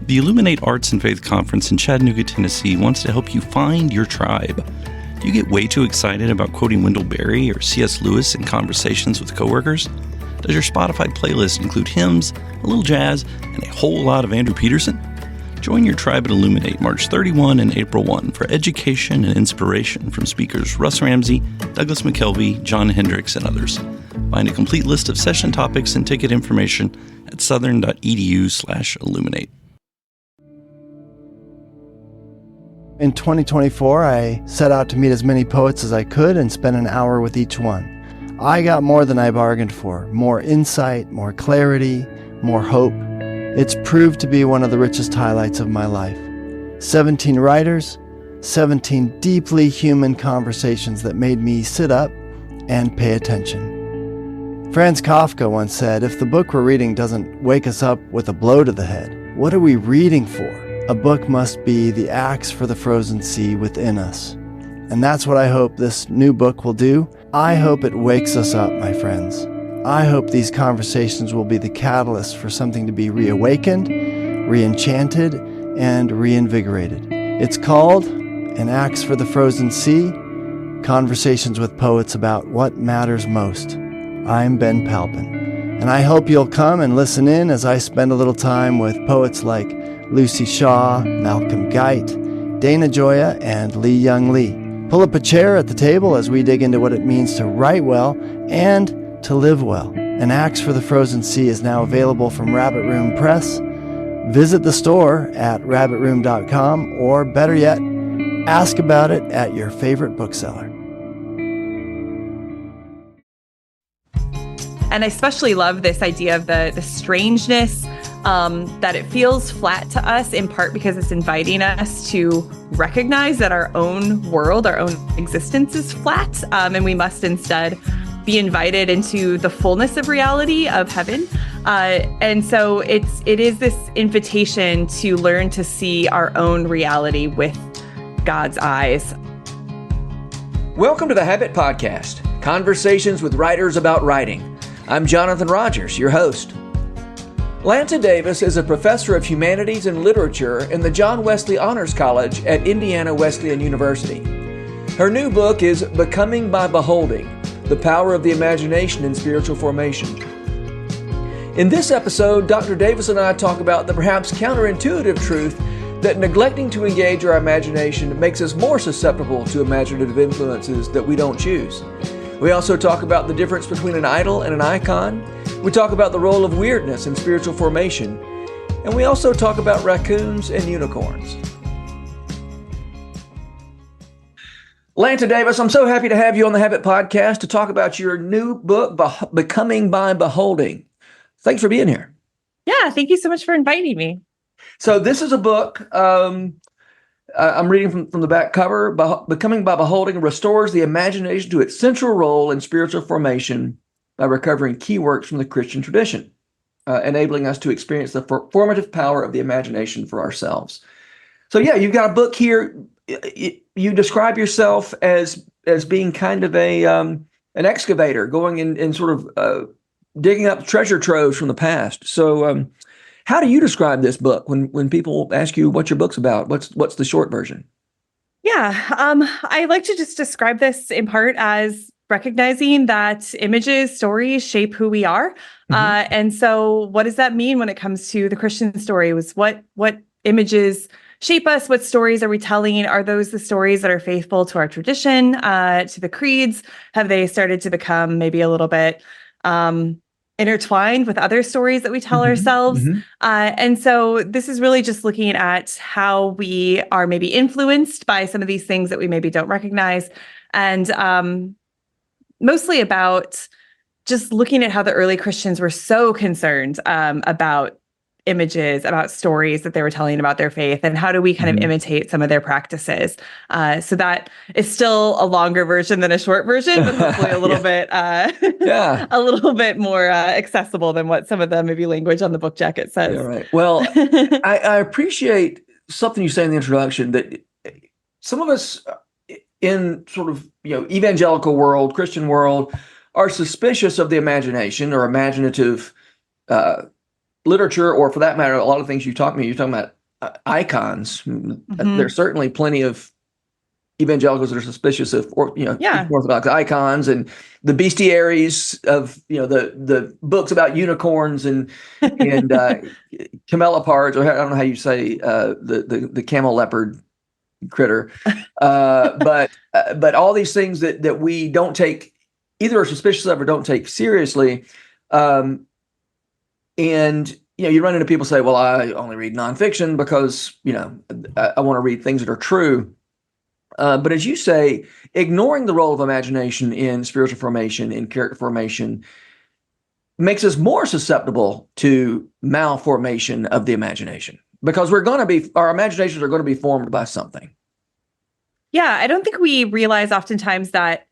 The Illuminate Arts and Faith Conference in Chattanooga, Tennessee wants to help you find your tribe. Do you get way too excited about quoting Wendell Berry or C.S. Lewis in conversations with coworkers? Does your Spotify playlist include hymns, a little jazz, and a whole lot of Andrew Peterson? Join your tribe at Illuminate March 31 and April 1 for education and inspiration from speakers Russ Ramsey, Douglas McKelvey, John Hendricks, and others. Find a complete list of session topics and ticket information at southern.edu/illuminate. In 2024, I set out to meet as many poets as I could and spend an hour with each one. I got more than I bargained for, more insight, more clarity, more hope. It's proved to be one of the richest highlights of my life. 17 writers, 17 deeply human conversations that made me sit up and pay attention. Franz Kafka once said, if the book we're reading doesn't wake us up with a blow to the head, what are we reading for? A book must be the axe for the frozen sea within us. And that's what I hope this new book will do. I hope it wakes us up, my friends. I hope these conversations will be the catalyst for something to be reawakened, re-enchanted, and reinvigorated. It's called An Axe for the Frozen Sea, Conversations with Poets About What Matters Most. I'm Ben Palpin, and I hope you'll come and listen in as I spend a little time with poets like Lucy Shaw, Malcolm Guite, Dana Gioia, and Lee Young Lee. Pull up a chair at the table as we dig into what it means to write well and to live well. An Axe for the Frozen Sea is now available from Rabbit Room Press. Visit the store at rabbitroom.com, or better yet, ask about it at your favorite bookseller. And I especially love this idea of the strangeness, that it feels flat to us, in part because it's inviting us to recognize that our own world, our own existence is flat, and we must instead be invited into the fullness of reality of heaven. And so it is this invitation to learn to see our own reality with God's eyes. Welcome to the Habit Podcast, conversations with writers about writing. I'm Jonathan Rogers, your host. Lanta Davis is a professor of humanities and literature in the John Wesley Honors College at Indiana Wesleyan University. Her new book is Becoming by Beholding: The Power of the Imagination in Spiritual Formation. In this episode, Dr. Davis and I talk about the perhaps counterintuitive truth that neglecting to engage our imagination makes us more susceptible to imaginative influences that we don't choose. We also talk about the difference between an idol and an icon. We talk about the role of weirdness in spiritual formation. And we also talk about raccoons and unicorns. Lanta Davis, I'm so happy to have you on the Habit Podcast to talk about your new book, Becoming by Beholding. Thanks for being here. Yeah, thank you so much for inviting me. So this is a book, I'm reading from the back cover. Becoming by Beholding restores the imagination to its central role in spiritual formation by recovering key works from the Christian tradition, enabling us to experience the formative power of the imagination for ourselves. So yeah, you've got a book here. You describe yourself as being kind of an excavator, going and sort of digging up treasure troves from the past. So how do you describe this book when people ask you what your book's about? What's the short version? Yeah, I like to just describe this in part as recognizing that images, stories shape who we are. Mm-hmm. And so what does that mean when it comes to the Christian story? What images shape us? What stories are we telling? Are those the stories that are faithful to our tradition, to the creeds? Have they started to become maybe a little bit intertwined with other stories that we tell ourselves? Mm-hmm. And so this is really just looking at how we are maybe influenced by some of these things that we maybe don't recognize. And mostly about just looking at how the early Christians were so concerned about images, about stories that they were telling about their faith, and how do we kind of imitate some of their practices. So that is still a longer version than a short version, but hopefully a little bit, a little bit more accessible than what some of the maybe language on the book jacket says. Yeah, right. Well, I appreciate something you say in the introduction, that some of us in sort of evangelical world, Christian world, are suspicious of the imagination or imaginative literature, or for that matter, a lot of things you're talking about icons. There's certainly plenty of evangelicals that are suspicious of, Orthodox icons and the bestiaries of, the books about unicorns and camelopards, or I don't know how you say the camel leopard critter, but all these things that we don't take, either are suspicious of or don't take seriously, and you run into people say, well, I only read nonfiction because I want to read things that are true. But as you say, ignoring the role of imagination in spiritual formation, in character formation, makes us more susceptible to malformation of the imagination, because our imaginations are going to be formed by something. Yeah, I don't think we realize oftentimes that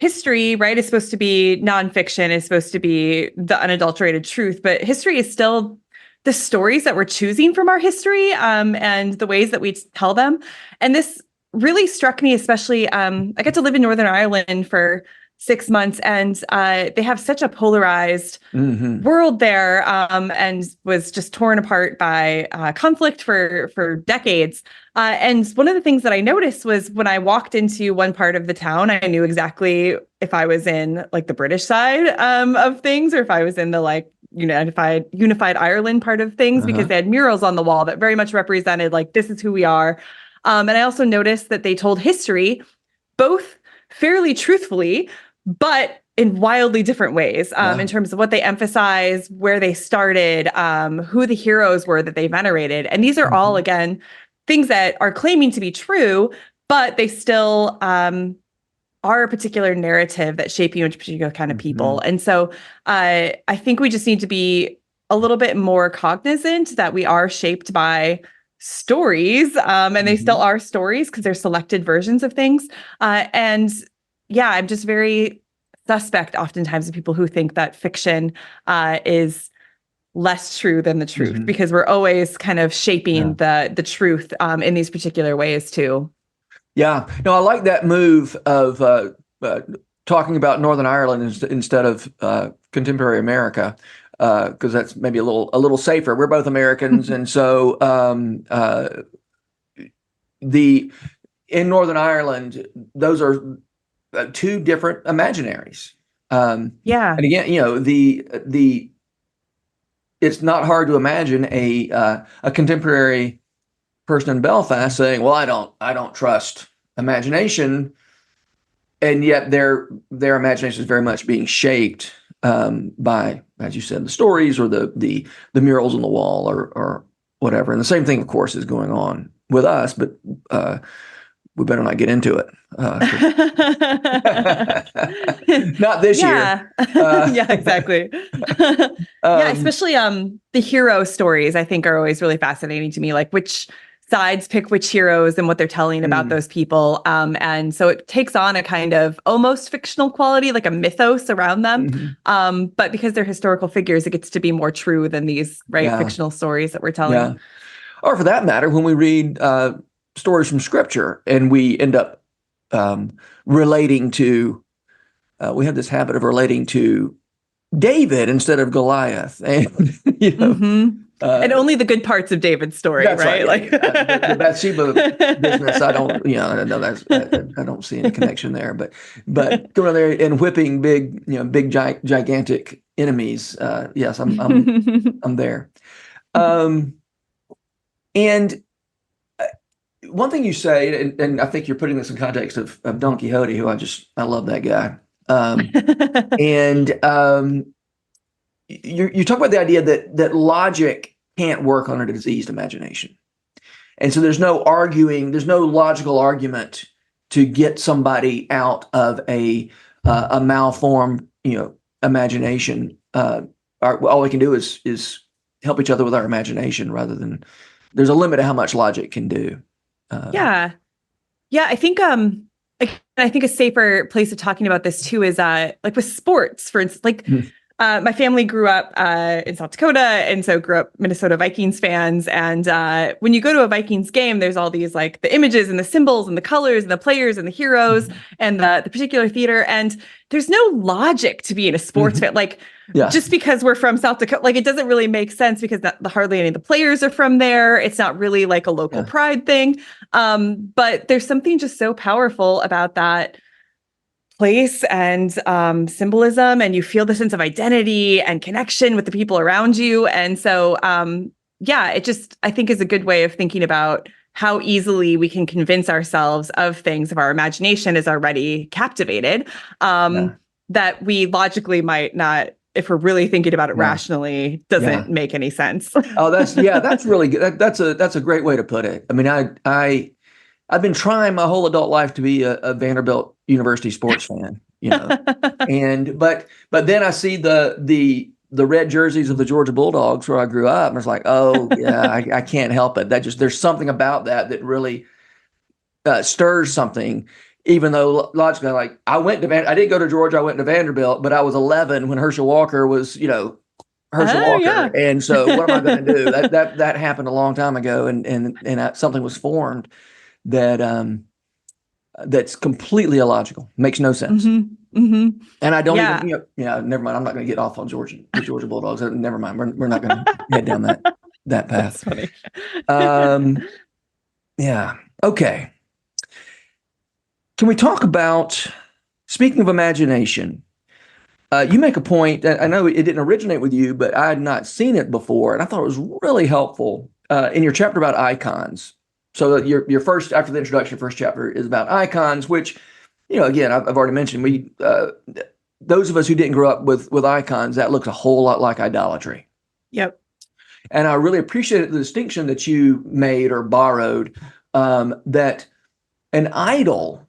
history, right, is supposed to be nonfiction, is supposed to be the unadulterated truth, but history is still the stories that we're choosing from our history, and the ways that we tell them. And this really struck me, especially, I got to live in Northern Ireland for 6 months, and they have such a polarized world there, and was just torn apart by conflict for decades. And one of the things that I noticed was when I walked into one part of the town, I knew exactly if I was in like the British side of things, or if I was in the unified Ireland part of things, because they had murals on the wall that very much represented like, this is who we are. And I also noticed that they told history both fairly truthfully, but in wildly different ways, in terms of what they emphasize, where they started, who the heroes were that they venerated. And these are all, again, things that are claiming to be true, but they still are a particular narrative that shape you into a particular kind of people. And so I think we just need to be a little bit more cognizant that we are shaped by stories, and they still are stories because they're selected versions of things. And yeah, I'm just very suspect oftentimes of people who think that fiction is less true than the truth, because we're always kind of shaping the truth in these particular ways too. Yeah, no, I like that move of talking about Northern Ireland instead of contemporary America, because that's maybe a little safer. We're both Americans, and so in Northern Ireland, those are two different imaginaries. And again, it's not hard to imagine a contemporary person in Belfast saying, "Well, I don't trust imagination," and yet their imagination is very much being shaped by, as you said, the stories or the murals on the wall or whatever. And the same thing, of course, is going on with us, but we better not get into it. Not this year. Yeah, exactly. Especially the hero stories, I think, are always really fascinating to me. Like which sides pick which heroes and what they're telling about those people. And so it takes on a kind of almost fictional quality, like a mythos around them. But because they're historical figures, it gets to be more true than these fictional stories that we're telling. Yeah. Or for that matter, when we read stories from Scripture and we end up relating to, we have this habit of relating to David instead of Goliath. And, and only the good parts of David's story, right? Like the Bathsheba business, I don't see any connection there. But going there and whipping big, gigantic enemies. Yes, I'm there. And one thing you say, and I think you're putting this in context of Don Quixote, who I love that guy. And you talk about the idea that logic can't work on a diseased imagination. And so there's no logical argument to get somebody out of a malformed, imagination. All we can do is help each other with our imagination, rather than there's a limit to how much logic can do. I think I think a safer place of talking about this too is like with sports, for instance, like my family grew up in South Dakota, and so grew up Minnesota Vikings fans. And when you go to a Vikings game, there's all these like the images and the symbols and the colors and the players and the heroes and the particular theater. And there's no logic to being a sports fan. Like just because we're from South Dakota, like it doesn't really make sense because hardly any of the players are from there. It's not really like a local pride thing. But there's something just so powerful about that place and symbolism, and you feel the sense of identity and connection with the people around you. And so it just, I think, is a good way of thinking about how easily we can convince ourselves of things if our imagination is already captivated, that we logically might not, if we're really thinking about it rationally, doesn't make any sense. That's really good. That's a great way to put it. I mean, I've been trying my whole adult life to be a Vanderbilt University sports fan, but then I see the red jerseys of the Georgia Bulldogs where I grew up, and I was like, oh yeah, I can't help it. There's something about that really stirs something. Even though logically, like I didn't go to Georgia, I went to Vanderbilt, but I was 11 when Herschel Walker was, Herschel Walker, and so what am I going to do? That happened a long time ago, and something was formed that's completely illogical, makes no sense. And I don't even, never mind. I'm not going to get off on the Georgia Bulldogs. Never mind. We're not going to head down that path. That's funny. Okay. Can we talk about, speaking of imagination, you make a point that I know it didn't originate with you, but I had not seen it before, and I thought it was really helpful in your chapter about icons. So your first, after the introduction, first chapter is about icons, which, again, I've already mentioned, those of us who didn't grow up with icons, that looks a whole lot like idolatry. Yep. And I really appreciated the distinction that you made or borrowed, that an idol,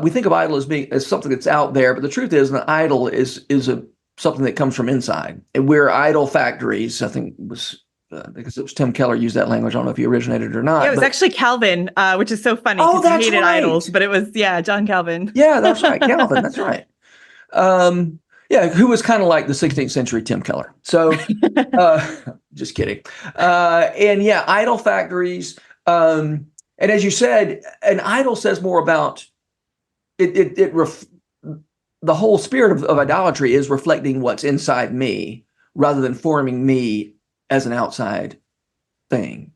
we think of idol as something that's out there, but the truth is an idol is something that comes from inside. And we're idol factories, I think because it was Tim Keller used that language. I don't know if he originated it or not. Yeah, it was actually Calvin, which is so funny. Oh, that's he hated right. idols, but it was, John Calvin. Yeah, that's right. Calvin, that's right. Who was kind of like the 16th century Tim Keller. So, just kidding. Idol factories. And as you said, an idol says more about the whole spirit of idolatry is reflecting what's inside me rather than forming me as an outside thing.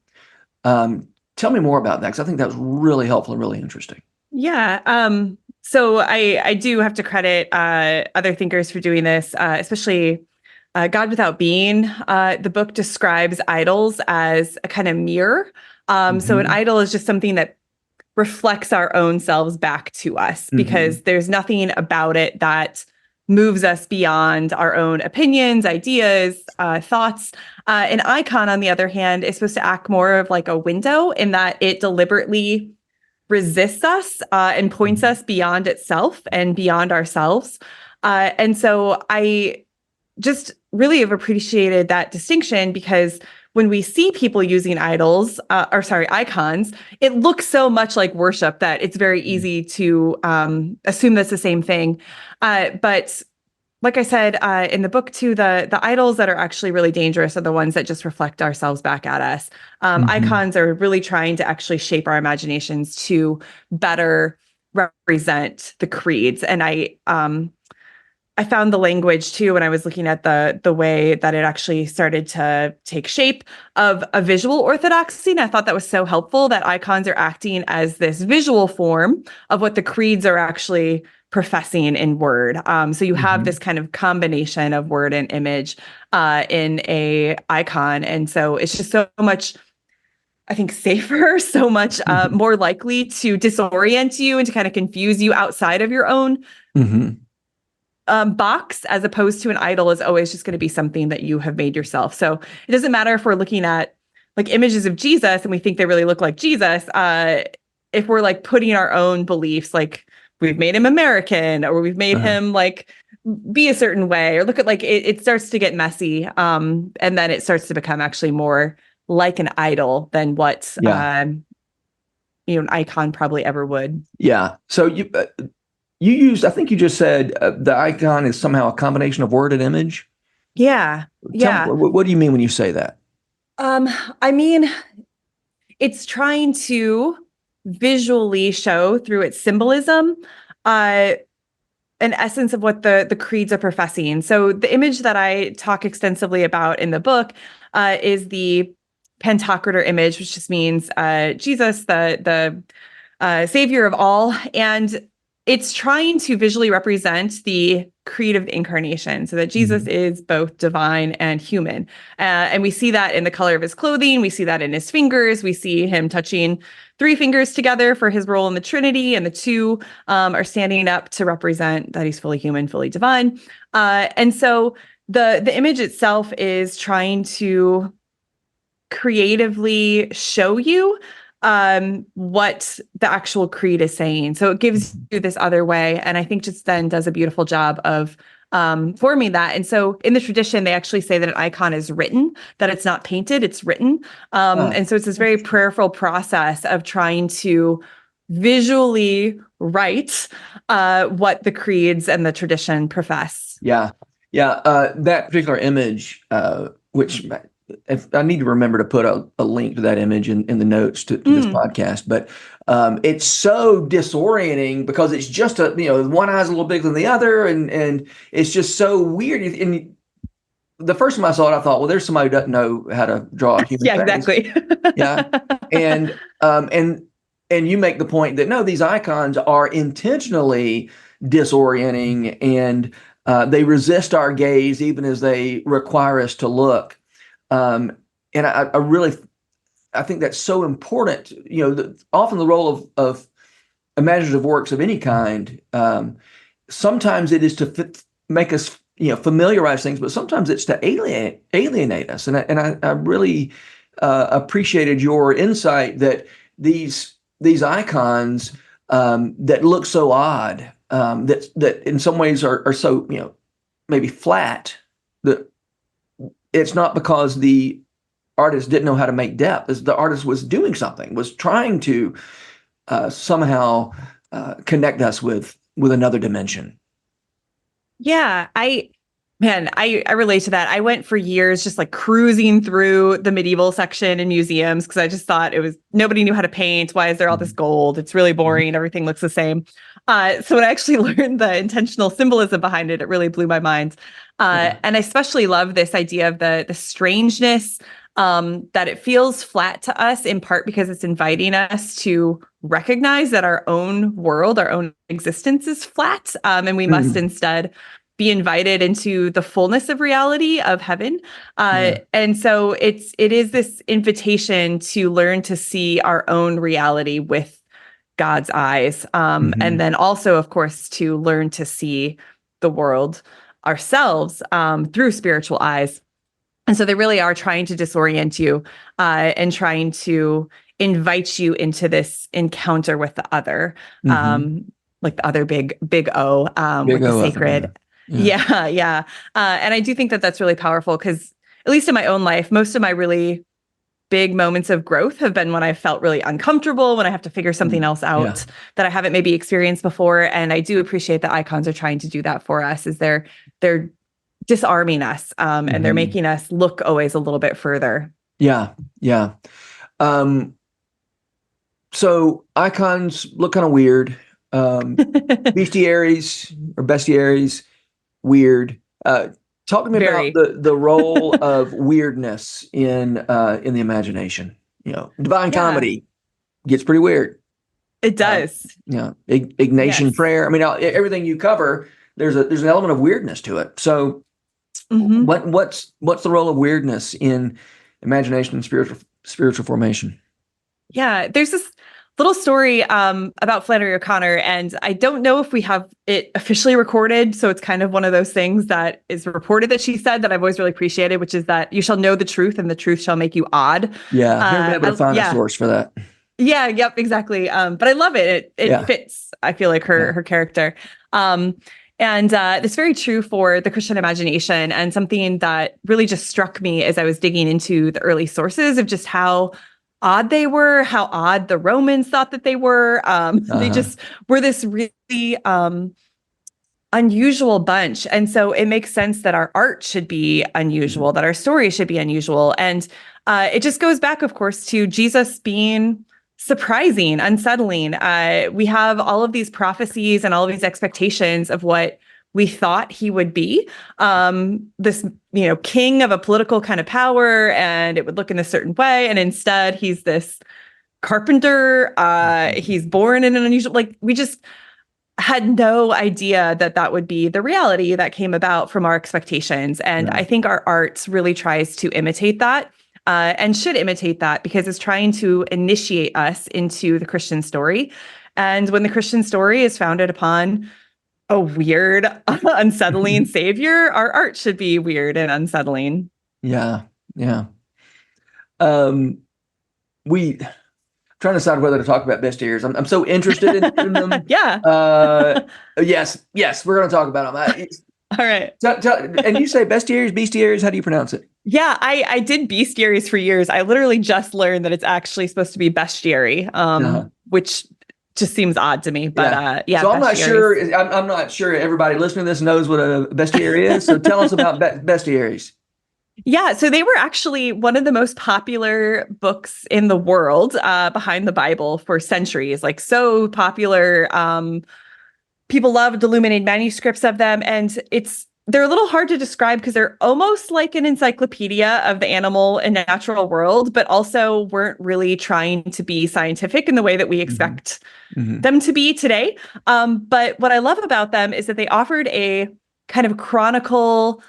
Tell me more about that, because I think that was really helpful and really interesting. Yeah. So I do have to credit other thinkers for doing this, especially God Without Being. The book describes idols as a kind of mirror. So an idol is just something that reflects our own selves back to us, because there's nothing about it that moves us beyond our own opinions, ideas, thoughts. An icon, on the other hand, is supposed to act more of like a window in that it deliberately resists us and points us beyond itself and beyond ourselves. And so I just really have appreciated that distinction, because when we see people using icons, it looks so much like worship that it's very easy to assume that's the same thing. But like I said in the book too, the idols that are actually really dangerous are the ones that just reflect ourselves back at us. Icons are really trying to actually shape our imaginations to better represent the creeds. And I found the language too when I was looking at the way that it actually started to take shape of a visual orthodoxy. And I thought that was so helpful, that icons are acting as this visual form of what the creeds are actually professing in word. So you have this kind of combination of word and image in a icon. And so it's just so much, I think, safer, so much more likely to disorient you and to kind of confuse you outside of your own box, as opposed to an idol is always just going to be something that you have made yourself. So it doesn't matter if we're looking at like images of Jesus and we think they really look like Jesus. If we're like putting our own beliefs, like we've made him American, or we've made him like be a certain way, or look at like it starts to get messy. And then it starts to become actually more like an idol than what an icon probably ever would. Yeah. So I think you just said the icon is somehow a combination of word and image. Yeah. Tell me, what do you mean when you say that? I mean, it's trying to visually show through its symbolism, an essence of what the creeds are professing. So the image that I talk extensively about in the book is the Pantocrator image, which just means Jesus, the savior of all. And it's trying to visually represent the creed of the incarnation, so that Jesus is both divine and human. And we see that in the color of his clothing. We see that in his fingers. We see him touching 3 fingers together for his role in the Trinity, and the 2 are standing up to represent that he's fully human, fully divine. And so the image itself is trying to creatively show you what the actual creed is saying. So it gives you this other way. And I think just then does a beautiful job of forming that. And so in the tradition, they actually say that an icon is written, that it's not painted, it's written. And so it's this very prayerful process of trying to visually write what the creeds and the tradition profess. Yeah. That particular image, which if I need to remember to put a link to that image in the notes to this podcast, but it's so disorienting because it's just one eye's a little bigger than the other, and it's just so weird. And the first time I saw it, I thought, well, there's somebody who doesn't know how to draw a human face. Exactly. Yeah, and you make the point that no, these icons are intentionally disorienting, and they resist our gaze even as they require us to look. And I really think that's so important. Often the role of imaginative works of any kind, sometimes it is to make us familiarize things, but sometimes it's to alienate us. And I really appreciated your insight that these icons that look so odd, that in some ways are so maybe flat, that it's not because the artist didn't know how to make depth. As the artist was doing something, was trying to somehow connect us with another dimension. Yeah, I relate to that. I went for years just like cruising through the medieval section in museums because I just thought nobody knew how to paint. Why is there all this gold? It's really boring. Everything looks the same. So when I actually learned the intentional symbolism behind it, it really blew my mind. And I especially love this idea of the strangeness, that it feels flat to us, in part because it's inviting us to recognize that our own world, our own existence is flat, and we must instead be invited into the fullness of reality of heaven. And so it is this invitation to learn to see our own reality with God's eyes. And then also, of course, to learn to see the world ourselves through spiritual eyes. And so they really are trying to disorient you and trying to invite you into this encounter with the other, like the other big O, with the sacred. Yeah. And I do think that that's really powerful because, at least in my own life, most of my really big moments of growth have been when I felt really uncomfortable, when I have to figure something else out that I haven't maybe experienced before. And I do appreciate that icons are trying to do that for us, is they're disarming us, and they're making us look always a little bit further. Yeah. So icons look kind of weird. Bestiaries or bestiaries, weird. Talk to me about the role of weirdness in the imagination. Divine Comedy gets pretty weird. It does. Ignatian prayer. I mean, everything you cover, there's an element of weirdness to it. So, what's the role of weirdness in imagination and spiritual formation? Yeah, there's this little story about Flannery O'Connor, and I don't know if we have it officially recorded. So it's kind of one of those things that is reported that she said that I've always really appreciated, which is that you shall know the truth and the truth shall make you odd. Yeah, I've never been able to find a source for that. Yeah, yep, exactly. But I love it. It fits, I feel like, her character. And it's very true for the Christian imagination, and something that really just struck me as I was digging into the early sources of just how odd they were, how odd the Romans thought that they were. They just were this really unusual bunch. And so it makes sense that our art should be unusual, that our story should be unusual. And it just goes back, of course, to Jesus being surprising, unsettling. We have all of these prophecies and all of these expectations of what we thought he would be, this, king of a political kind of power, and it would look in a certain way. And instead, he's this carpenter. He's born in an unusual, we just had no idea that that would be the reality that came about from our expectations. And I think our art really tries to imitate that. And should imitate that, because it's trying to initiate us into the Christian story. And when the Christian story is founded upon a weird, unsettling savior, our art should be weird and unsettling. Yeah. We trying to decide whether to talk about bestiaries. I'm so interested in them. Yeah. Yes, we're going to talk about them. All right. And you say bestiaries, bestiaries, how do you pronounce it? Yeah, I did bestiaries for years. I literally just learned that it's actually supposed to be bestiary, which just seems odd to me. But so I'm not sure. I'm not sure everybody listening to this knows what a bestiary is. So tell us about bestiaries. Yeah, so they were actually one of the most popular books in the world, behind the Bible for centuries. So popular. People loved illuminated manuscripts of them, and they're a little hard to describe because they're almost like an encyclopedia of the animal and natural world, but also weren't really trying to be scientific in the way that we expect them to be today. But what I love about them is that they offered a kind of chronicle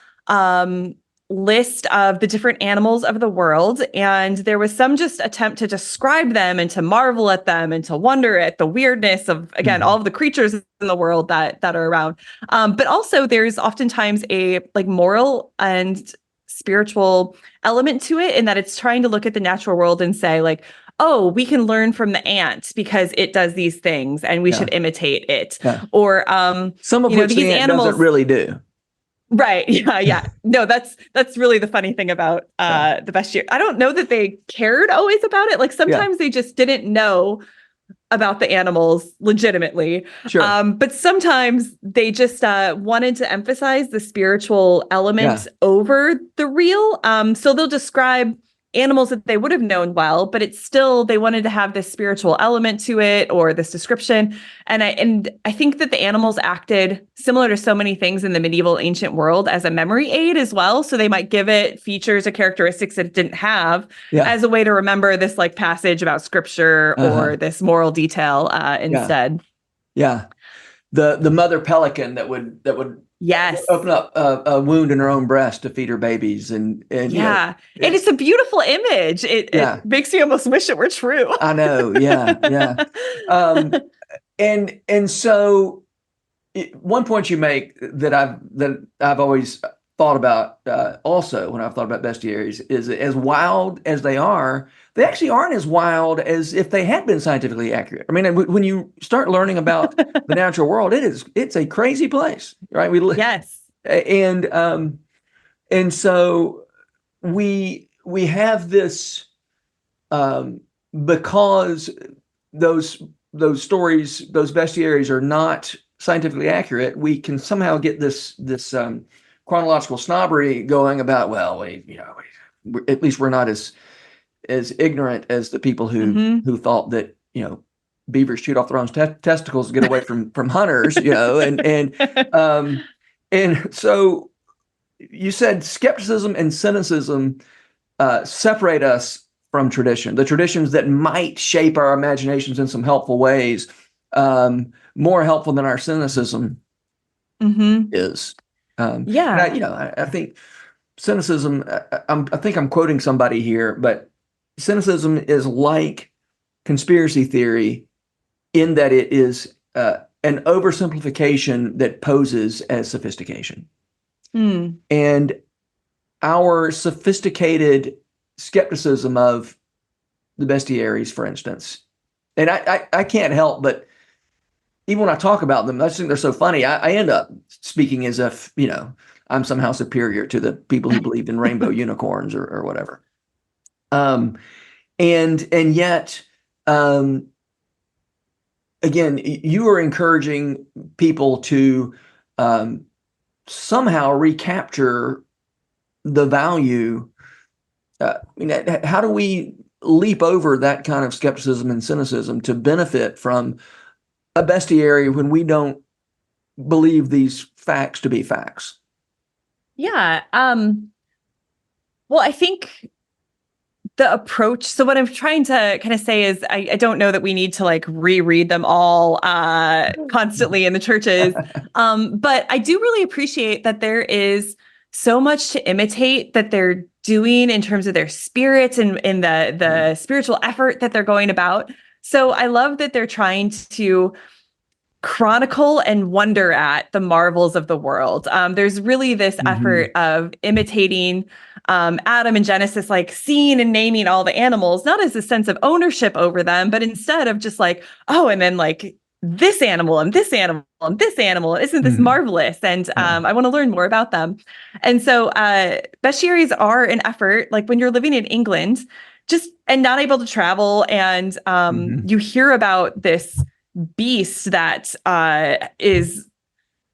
list of the different animals of the world, and there was some just attempt to describe them and to marvel at them and to wonder at the weirdness of, again, all of the creatures in the world that are around. But also there's oftentimes a moral and spiritual element to it, in that it's trying to look at the natural world and say oh, we can learn from the ant because it does these things and we should imitate it. Or some of which these the ant animals doesn't really do. Right. Yeah. No, that's really the funny thing about the bestiary. I don't know that they cared always about it. Sometimes they just didn't know about the animals legitimately. Sure. But sometimes they just wanted to emphasize the spiritual element over the real. So they'll describe animals that they would have known well, but it's still, they wanted to have this spiritual element to it, or this description. And I think that the animals acted similar to so many things in the medieval ancient world as a memory aid as well. So they might give it features or characteristics that it didn't have as a way to remember this passage about scripture or this moral detail instead. Yeah. The mother pelican that would yes, open up a wound in her own breast to feed her babies, and and it's a beautiful image. It makes you almost wish it were true. I know, and so one point you make that I've always thought about also when I've thought about bestiaries is, as wild as they are, they actually aren't as wild as if they had been scientifically accurate. I mean, when you start learning about the natural world, it's a crazy place, right? Yes. And so we have this because those stories, those bestiaries are not scientifically accurate. We can somehow get this chronological snobbery going about, well, at least we're not as ignorant as the people who thought that beavers shoot off their own testicles to get away from hunters, and so you said skepticism and cynicism separate us from tradition, the traditions that might shape our imaginations in some helpful ways, more helpful than our cynicism is. I think cynicism, I think I'm quoting somebody here, but cynicism is like conspiracy theory in that it is an oversimplification that poses as sophistication. And our sophisticated skepticism of the bestiaries, for instance, and I can't help but, even when I talk about them, I just think they're so funny. I end up speaking as if, I'm somehow superior to the people who believed in rainbow unicorns or whatever. And and yet, again, you are encouraging people to somehow recapture the value. How do we leap over that kind of skepticism and cynicism to benefit from a bestiary when we don't believe these facts to be facts? Yeah. Well, I think the approach. So what I'm trying to kind of say is I don't know that we need to like reread them all constantly in the churches. But I do really appreciate that there is so much to imitate that they're doing in terms of their spirits and in the spiritual effort that they're going about. So I love that they're trying to chronicle and wonder at the marvels of the world. There's really this effort of imitating Adam in Genesis, like seeing and naming all the animals, not as a sense of ownership over them, but instead of just like, oh, and then like this animal and this animal and this animal, isn't this marvelous? And I want to learn more about them. And so bestiaries are an effort, like when you're living in England, just and not able to travel, and you hear about this beast that is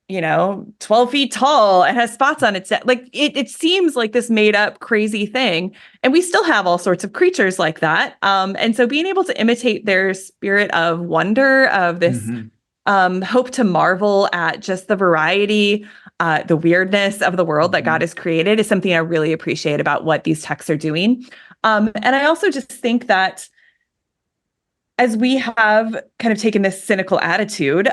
12 feet tall and has spots on its like it seems like this made up crazy thing, and we still have all sorts of creatures like that, and so being able to imitate their spirit of wonder, of this hope to marvel at just the variety, the weirdness of the world that God has created, is something I really appreciate about what these texts are doing. And I also just think that as we have kind of taken this cynical attitude,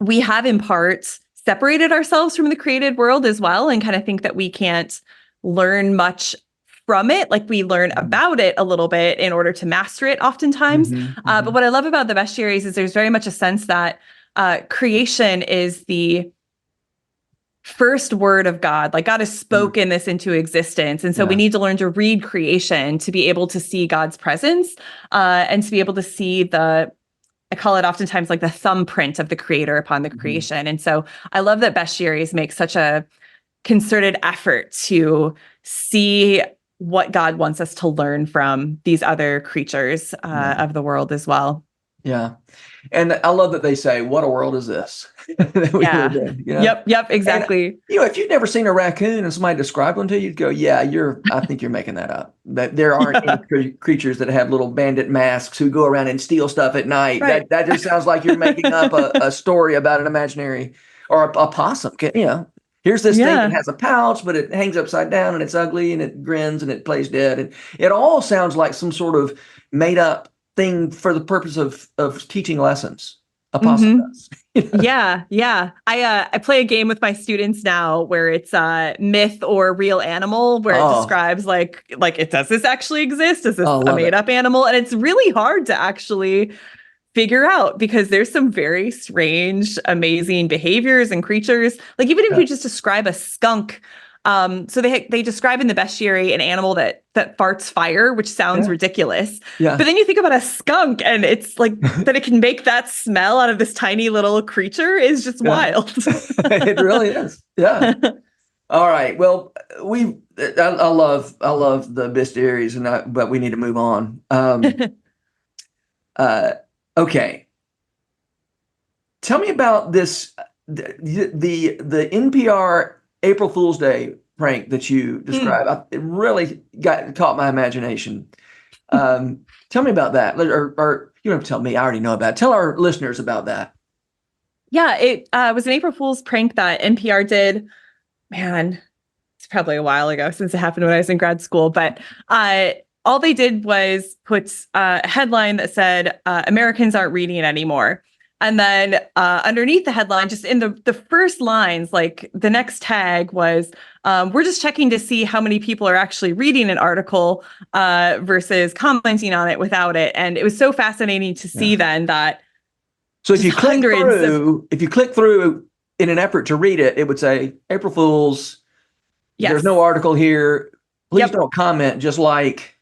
we have in part separated ourselves from the created world as well, and kind of think that we can't learn much from it. Like we learn about it a little bit in order to master it oftentimes. But what I love about the bestiaries is there's very much a sense that creation is the first word of God. Like God has spoken this into existence. And so we need to learn to read creation to be able to see God's presence, and to be able to see I call it oftentimes like the thumbprint of the creator upon the creation. And so I love that bestiaries make such a concerted effort to see what God wants us to learn from these other creatures of the world as well. Yeah. And I love that they say, what a world is this? That we live in, Yep, exactly. And, if you've never seen a raccoon and somebody described one to you, you'd go, yeah, I think you're making that up. That there aren't any creatures that have little bandit masks who go around and steal stuff at night. Right. That just sounds like you're making up a story about an imaginary, or a possum. Here's this thing that has a pouch, but it hangs upside down and it's ugly and it grins and it plays dead. And it all sounds like some sort of made up thing for the purpose of teaching lessons. A possum does. Yeah. I play a game with my students now where it's myth or real animal, where it describes like does this actually exist? Is this a made up animal? And it's really hard to actually figure out, because there's some very strange, amazing behaviors and creatures. Like even if you just describe a skunk, so they describe in the bestiary an animal that farts fire, which sounds ridiculous. Yeah. But then you think about a skunk, and it's like that it can make that smell out of this tiny little creature is just wild. It really is. Yeah. All right. Well, I love the bestiaries, but we need to move on. Okay. Tell me about this, the NPR April Fool's Day prank that you described. It really caught my imagination. Tell me about that. Or you don't have to tell me. I already know about it. Tell our listeners about that. Yeah, it was an April Fool's prank that NPR did. Man, it's probably a while ago since it happened when I was in grad school. But all they did was put a headline that said, Americans aren't reading it anymore. And then underneath the headline, just in the first lines, like the next tag was, we're just checking to see how many people are actually reading an article versus commenting on it without it. And it was so fascinating to see then that. So if you click through in an effort to read it, it would say April Fools. Yes. There's no article here. Please don't comment. Just like.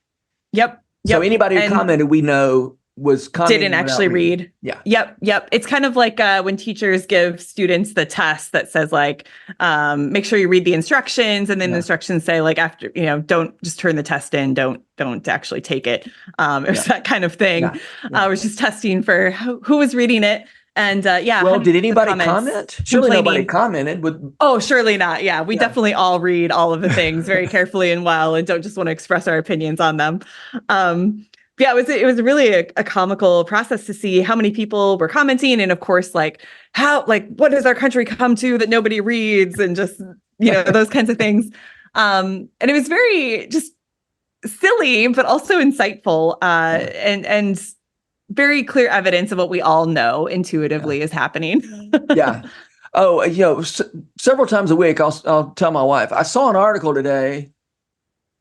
Yep. So anybody who commented, we know was commenting didn't without actually reading. read. Yeah. Yep. It's kind of like when teachers give students the test that says like, make sure you read the instructions, and then the instructions say like after, don't just turn the test in, don't actually take it. It was that kind of thing. Yeah. I was just testing for who was reading it. And well, did anybody comment? Surely nobody commented. Oh, surely not. Yeah, we definitely all read all of the things very carefully and well, and don't just want to express our opinions on them. Yeah, it was really a comical process to see how many people were commenting, and of course, like what does our country come to that nobody reads, and just those kinds of things. And it was very just silly, but also insightful, and very clear evidence of what we all know intuitively is happening. Yeah. Oh, several times a week, I'll tell my wife, I saw an article today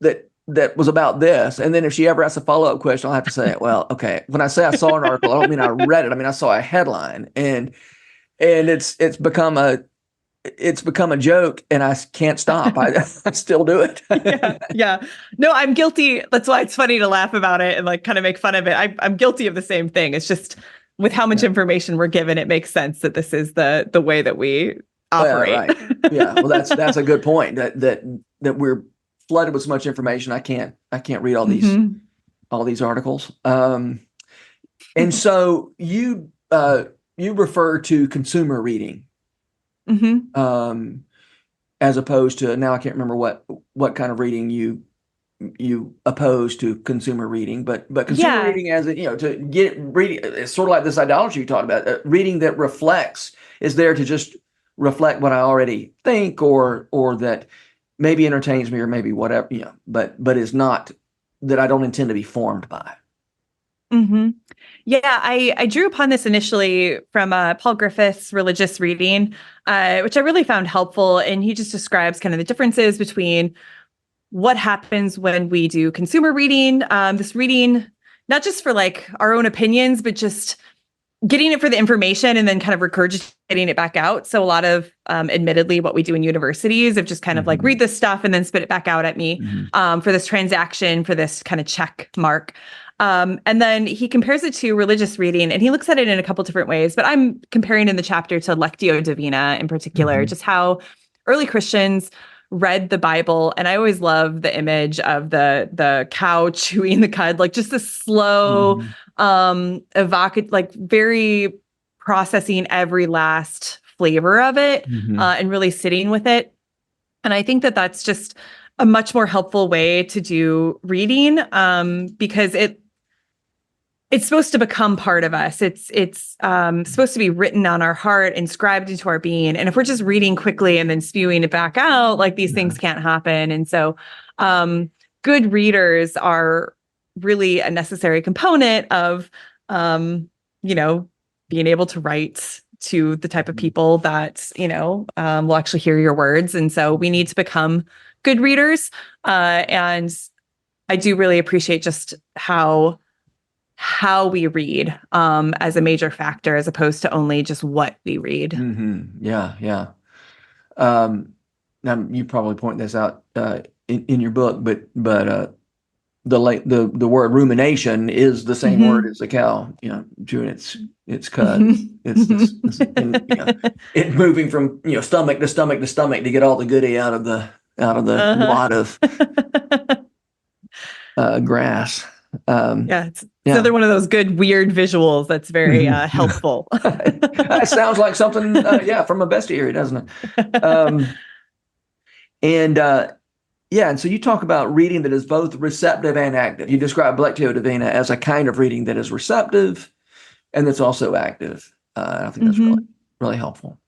that was about this. And then if she ever asks a follow-up question, I'll have to say, well, okay, when I say I saw an article, I don't mean I read it. I mean, I saw a headline, and it's become a joke, and I can't stop. I still do it. Yeah. No, I'm guilty. That's why it's funny to laugh about it and like kind of make fun of it. I'm guilty of the same thing. It's just with how much information we're given, it makes sense that this is the way that we operate. Right. Yeah. Well, that's a good point. That we're flooded with so much information. I can't read all these articles. And so you refer to consumer reading. As opposed to, now I can't remember what kind of reading you oppose to consumer reading, but consumer reading as to get reading, it's sort of like this idolatry you talked about. Reading that is there to just reflect what I already think, or that maybe entertains me, or maybe whatever, but is not, that I don't intend to be formed by. Yeah, I drew upon this initially from Paul Griffith's religious reading, which I really found helpful. And he just describes kind of the differences between what happens when we do consumer reading, this reading, not just for like our own opinions, but just getting it for the information and then kind of regurgitating it back out. So a lot of, admittedly, what we do in universities of just kind of like read this stuff and then spit it back out at me for this transaction, for this kind of check mark. And then he compares it to religious reading, and he looks at it in a couple different ways, but I'm comparing in the chapter to Lectio Divina in particular, just how early Christians read the Bible. And I always love the image of the cow chewing the cud, like just a slow, evocative, like very processing every last flavor of it, and really sitting with it. And I think that that's just a much more helpful way to do reading, because it's supposed to become part of us. It's supposed to be written on our heart, inscribed into our being. And if we're just reading quickly and then spewing it back out, like these things can't happen. And so good readers are really a necessary component of, being able to write to the type of people that, will actually hear your words. And so we need to become good readers. And I do really appreciate just how we read as a major factor, as opposed to only just what we read. Yeah. Now you probably point this out in your book, but the word rumination is the same word as the cow, chewing its cud. It's moving from stomach to stomach to stomach to get all the goodie out of the wad of grass. It's another one of those good weird visuals that's very helpful. That sounds like something from a bestiary, doesn't it? And so you talk about reading that is both receptive and active. You describe Lectio Divina as a kind of reading that is receptive and that's also active. I think that's really, really helpful.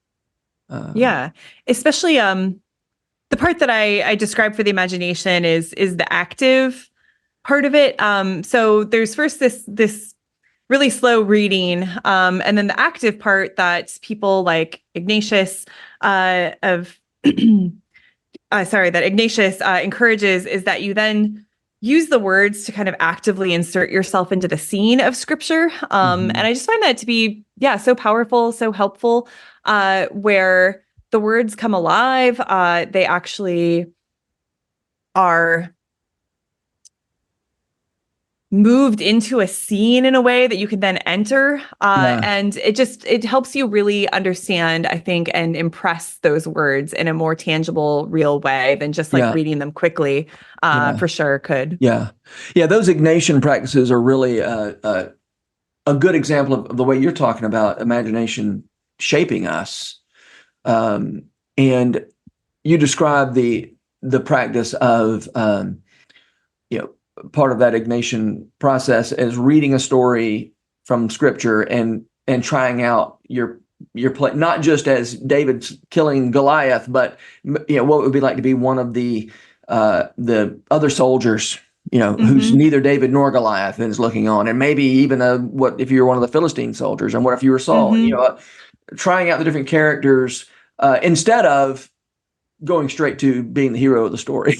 Especially the part that I described for the imagination is the active part of it. So there's first this really slow reading, and then the active part that people like Ignatius that Ignatius encourages is that you then use the words to kind of actively insert yourself into the scene of scripture. And I just find that to be, so powerful, so helpful, where the words come alive. They actually are moved into a scene in a way that you can then enter. And it helps you really understand, I think, and impress those words in a more tangible, real way than just like reading them quickly, for sure could. Yeah. Yeah. Those Ignatian practices are really a good example of the way you're talking about imagination shaping us. And you describe the practice of, part of that Ignatian process is reading a story from Scripture and trying out your play, not just as David's killing Goliath, but what it would be like to be one of the other soldiers, who's neither David nor Goliath and is looking on, and maybe even what if you're one of the Philistine soldiers, and what if you were Saul? Trying out the different characters instead of going straight to being the hero of the story.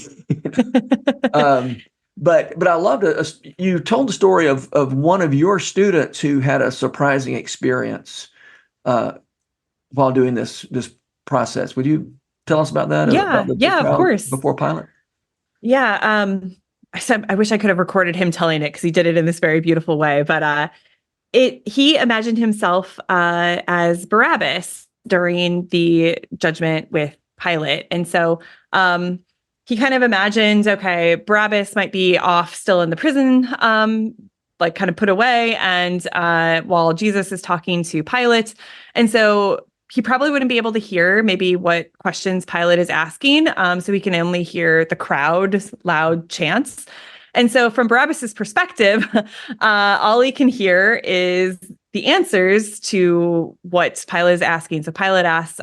But I loved it. You told the story of one of your students who had a surprising experience while doing this process. Would you tell us about that? Yeah, of course. Before Pilate. Yeah. I wish I could have recorded him telling it because he did it in this very beautiful way. But he imagined himself as Barabbas during the judgment with Pilate, and so he kind of imagined, okay, Barabbas might be off still in the prison, like kind of put away, and while Jesus is talking to Pilate. And so he probably wouldn't be able to hear maybe what questions Pilate is asking. So he can only hear the crowd's loud chants. And so from Barabbas's perspective, all he can hear is the answers to what Pilate is asking. So Pilate asks,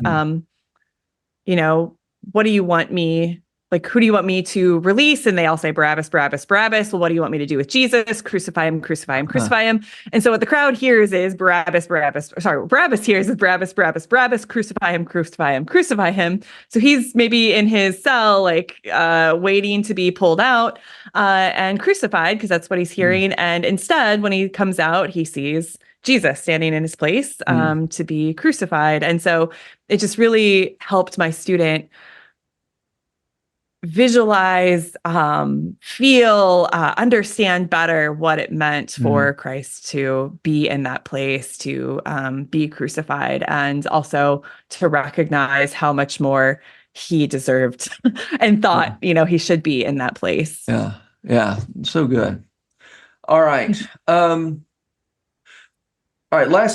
what do you want me, like, who do you want me to release? And they all say, Barabbas, Barabbas, Barabbas. Well, what do you want me to do with Jesus? Crucify him, crucify him, crucify him. And so what the crowd hears is Barabbas, Barabbas. Sorry, what Barabbas hears is Barabbas, Barabbas, Barabbas, crucify him, crucify him, crucify him. So he's maybe in his cell, like waiting to be pulled out and crucified, because that's what he's hearing. And instead, when he comes out, he sees Jesus standing in his place to be crucified. And so it just really helped my student visualize, feel, understand better what it meant for Christ to be in that place, to be crucified, and also to recognize how much more he deserved and thought, he should be in that place. Yeah. Yeah. So good. All right. All right.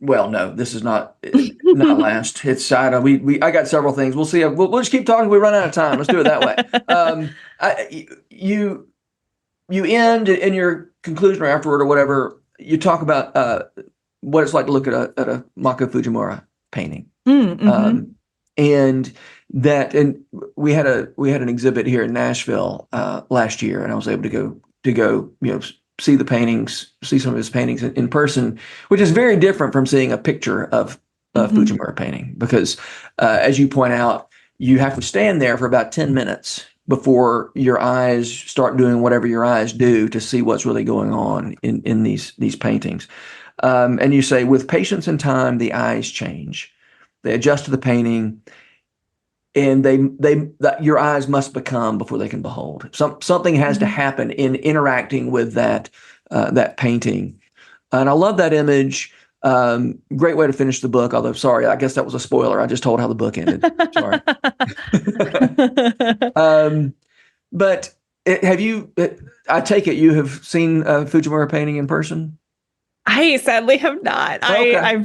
Well, no, this is not last. It's I got several things. We'll see. We'll just keep talking. We run out of time. Let's do it that way. You end in your conclusion or afterward or whatever. You talk about what it's like to look at a Mako Fujimura painting, and we had an exhibit here in Nashville last year, and I was able to go see the paintings, see some of his paintings in person, which is very different from seeing a picture of a Fujimura painting, because as you point out, you have to stand there for about 10 minutes before your eyes start doing whatever your eyes do to see what's really going on in these paintings. And you say, with patience and time, the eyes change. They adjust to the painting, and your eyes must become before they can behold. Something has to happen in interacting with that painting. And I love that image. Great way to finish the book. Although, sorry, I guess that was a spoiler. I just told how the book ended. Sorry. But I take it you have seen a Fujimura painting in person? I sadly have not. Okay. I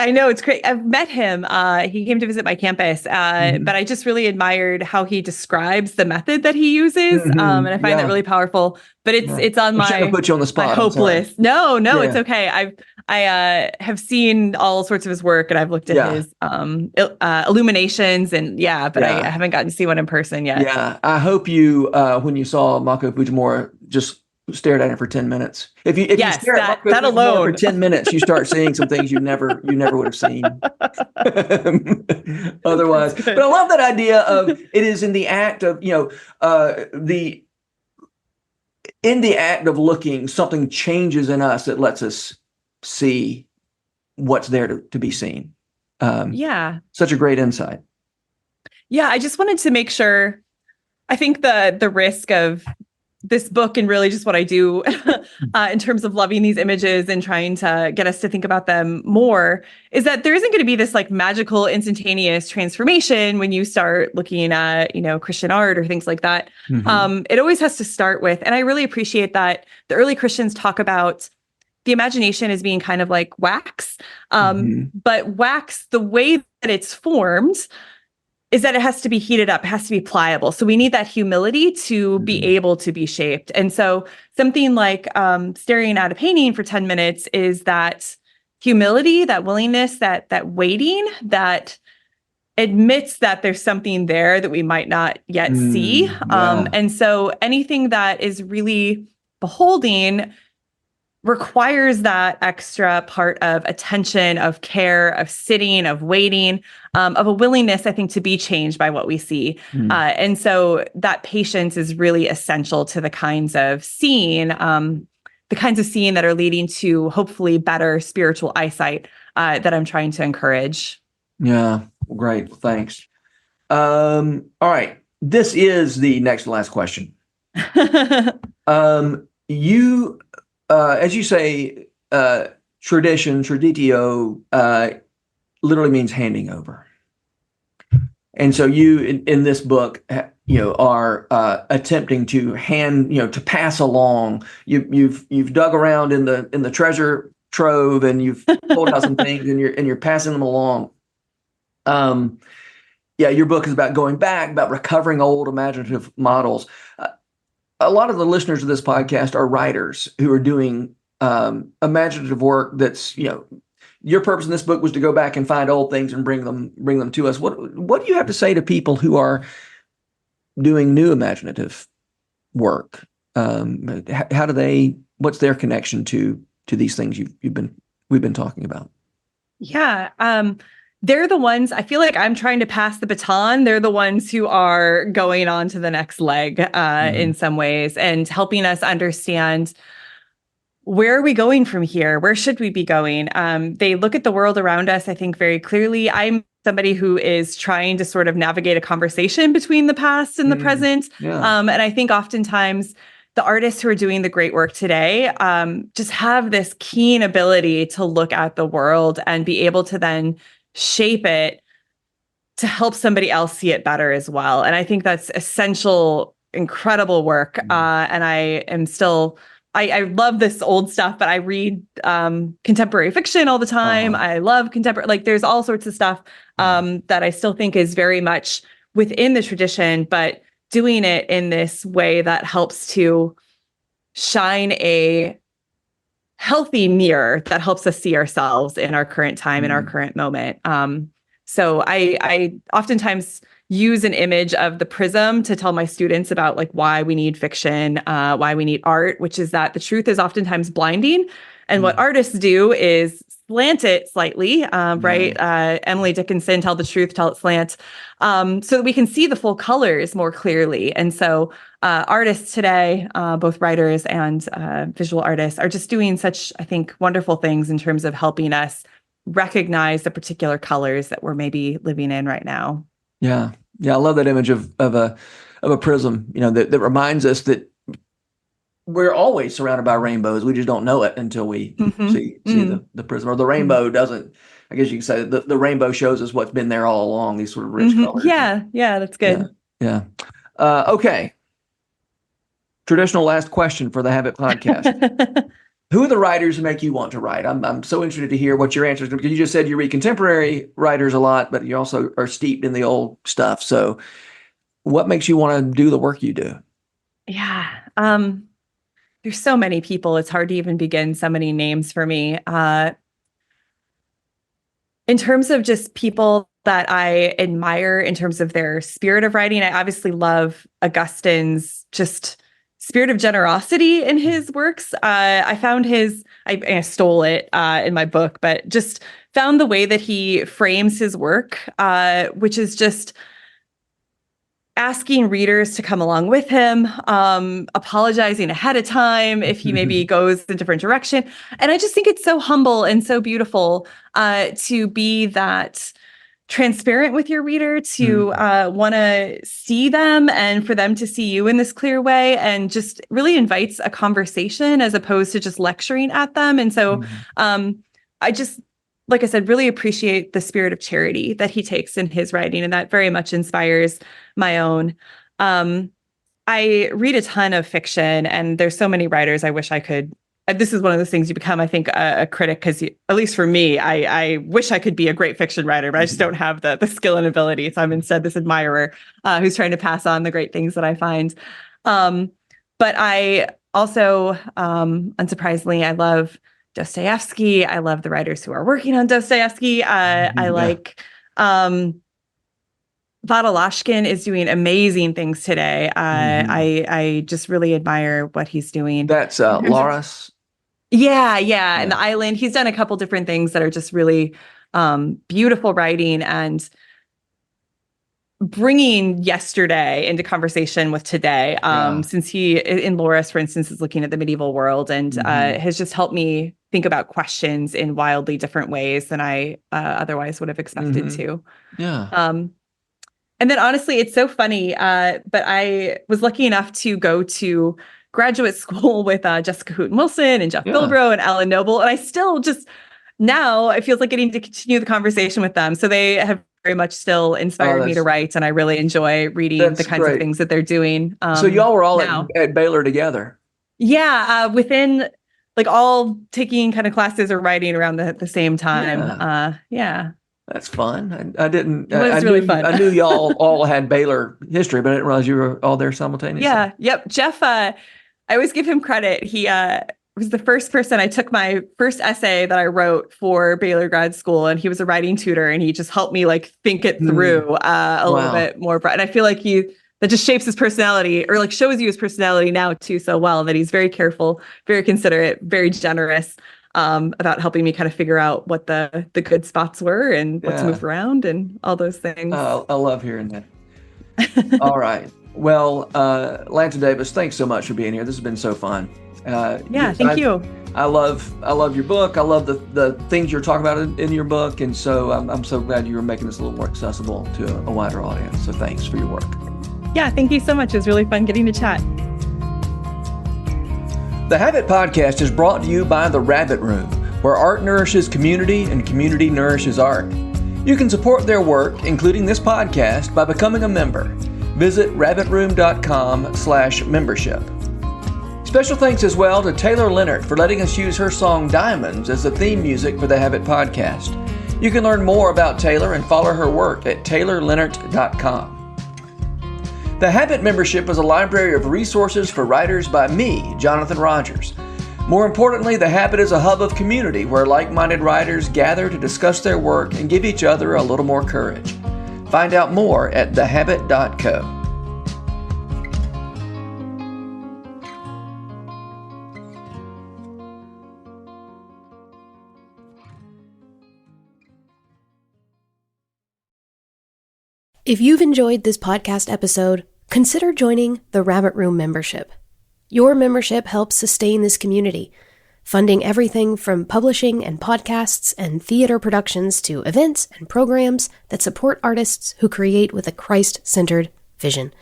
know, it's great. I've met him. He came to visit my campus, but I just really admired how he descriabes the method that he uses, and I find that really powerful. But it's on I'm trying to put you on the spot. Hope list. No, it's okay. I have seen all sorts of his work, and I've looked at his illuminations, and but I haven't gotten to see one in person yet. Yeah, I hope you when you saw Mako Fujimura, just stared at it for 10 minutes. If you stare at that alone for 10 minutes, you start seeing some things you never would have seen otherwise. But I love that idea of it is in the act of, in the act of looking, something changes in us that lets us see what's there to be seen. Such a great insight. Yeah, I just wanted to make sure. I think the risk of this book and really just what I do in terms of loving these images and trying to get us to think about them more is that there isn't going to be this like magical instantaneous transformation when you start looking at, Christian art or things like that. It always has to start with, and I really appreciate that the early Christians talk about the imagination as being kind of like wax. But wax, the way that it's formed is that it has to be heated up, it has to be pliable. So we need that humility to be able to be shaped. And so something like staring at a painting for 10 minutes is that humility, that willingness, that waiting, that admits that there's something there that we might not yet see. And so anything that is really beholding requires that extra part of attention, of care, of sitting, of waiting, of a willingness, I think, to be changed by what we see. And so that patience is really essential to the kinds of seeing that are leading to hopefully better spiritual eyesight that I'm trying to encourage. Yeah, great. Thanks. All right. This is the next to last question. As you say, tradition, traditio, literally means handing over. And so you, in this book, are attempting to to pass along. You've dug around in the treasure trove, and you've pulled out some things, and you're passing them along. Your book is about going back, about recovering old imaginative models. A lot of the listeners of this podcast are writers who are doing imaginative work. That's your purpose in this book was to go back and find old things and bring them to us. What do you have to say to people who are doing new imaginative work? How do they? What's their connection to these things we've been talking about? Yeah. They're the ones, I feel like I'm trying to pass the baton. They're the ones who are going on to the next leg in some ways and helping us understand, where are we going from here? Where should we be going? They look at the world around us, I think, very clearly. I'm somebody who is trying to sort of navigate a conversation between the past and the present. And I think oftentimes the artists who are doing the great work today just have this keen ability to look at the world and be able to then shape it to help somebody else see it better as well. And I think that's essential, incredible work. And I am still, I love this old stuff, but I read contemporary fiction all the time. I love contemporary, like there's all sorts of stuff that I still think is very much within the tradition, but doing it in this way that helps to shine a healthy mirror that helps us see ourselves in our current time, in our current moment. So I oftentimes use an image of the prism to tell my students about like why we need fiction, why we need art, which is that the truth is oftentimes blinding. And what artists do is slant it slightly, right? Emily Dickinson, tell the truth, tell it slant, so that we can see the full colors more clearly. And so artists today, both writers and visual artists, are just doing such, I think, wonderful things in terms of helping us recognize the particular colors that we're maybe living in right now. Yeah. I love that image of a prism, that reminds us that we're always surrounded by rainbows. We just don't know it until we see the prism, or the rainbow doesn't. I guess you could say the rainbow shows us what's been there all along, these sort of rich colors. Yeah, that's good. Yeah. Okay. Traditional last question for the Habit Podcast. Who are the writers who make you want to write? I'm so interested to hear what your answers are, because you just said you read contemporary writers a lot, but you also are steeped in the old stuff. So what makes you want to do the work you do? Yeah. There's so many people. It's hard to even begin, so many names for me. In terms of just people that I admire in terms of their spirit of writing, I obviously love Augustine's just spirit of generosity in his works. I found I stole it in my book, but just found the way that he frames his work, which is just asking readers to come along with him, apologizing ahead of time if he maybe goes a different direction. And I just think it's so humble and so beautiful to be that transparent with your reader, to want to see them and for them to see you in this clear way, and just really invites a conversation as opposed to just lecturing at them. And so I just, like I said, really appreciate the spirit of charity that he takes in his writing, and that very much inspires my own. I read a ton of fiction, and there's so many writers I wish I could. This is one of those things you become, I think, a critic, because at least for me, I wish I could be a great fiction writer, but I just don't have the skill and ability. So I'm instead this admirer who's trying to pass on the great things that I find. But I also, unsurprisingly, I love Dostoevsky. I love the writers who are working on Dostoevsky. I like Vadalashkin is doing amazing things today. I just really admire what he's doing. That's Loris. Yeah. And The Island. He's done a couple different things that are just really beautiful writing, and bringing yesterday into conversation with today. Since he, in Loris, for instance, is looking at the medieval world, and has just helped me think about questions in wildly different ways than I otherwise would have expected to. Yeah. And then honestly, it's so funny, but I was lucky enough to go to graduate school with Jessica Hooten-Wilson and Jeff Bilbrough and Alan Noble. And I still just, now it feels like getting to continue the conversation with them. So they have very much still inspired me to write. And I really enjoy reading the kinds of things that they're doing. So y'all were all at Baylor together. Yeah. Within like all taking kind of classes or writing around the same time. That's fun. I didn't. It was really fun. I knew y'all all had Baylor history, but I didn't realize you were all there simultaneously. Yeah. Yep. Jeff, I always give him credit. He was the first person. I took my first essay that I wrote for Baylor grad school, and he was a writing tutor, and he just helped me like think it through a little bit more. And I feel like that just shapes his personality, or like shows you his personality now too so well, that he's very careful, very considerate, very generous about helping me kind of figure out what the good spots were and what to move around and all those things. I love hearing that. All right. Well, Lanta Davis, thanks so much for being here. This has been so fun. Thank you. I love your book. I love the things you're talking about in your book. And so I'm so glad you were making this a little more accessible to a wider audience. So thanks for your work. Yeah, thank you so much. It was really fun getting to chat. The Habit Podcast is brought to you by The Rabbit Room, where art nourishes community and community nourishes art. You can support their work, including this podcast, by becoming a member. Visit rabbitroom.com/membership. Special thanks as well to Taylor Leonard for letting us use her song Diamonds as the theme music for the Habit Podcast. You can learn more about Taylor and follow her work at taylorleonard.com. The Habit Membership is a library of resources for writers by me, Jonathan Rogers. More importantly, The Habit is a hub of community where like-minded writers gather to discuss their work and give each other a little more courage. Find out more at thehabit.co. If you've enjoyed this podcast episode, consider joining the Rabbit Room membership. Your membership helps sustain this community, funding everything from publishing and podcasts and theater productions to events and programs that support artists who create with a Christ-centered vision.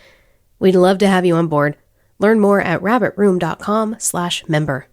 We'd love to have you on board. Learn more at rabbitroom.com/member.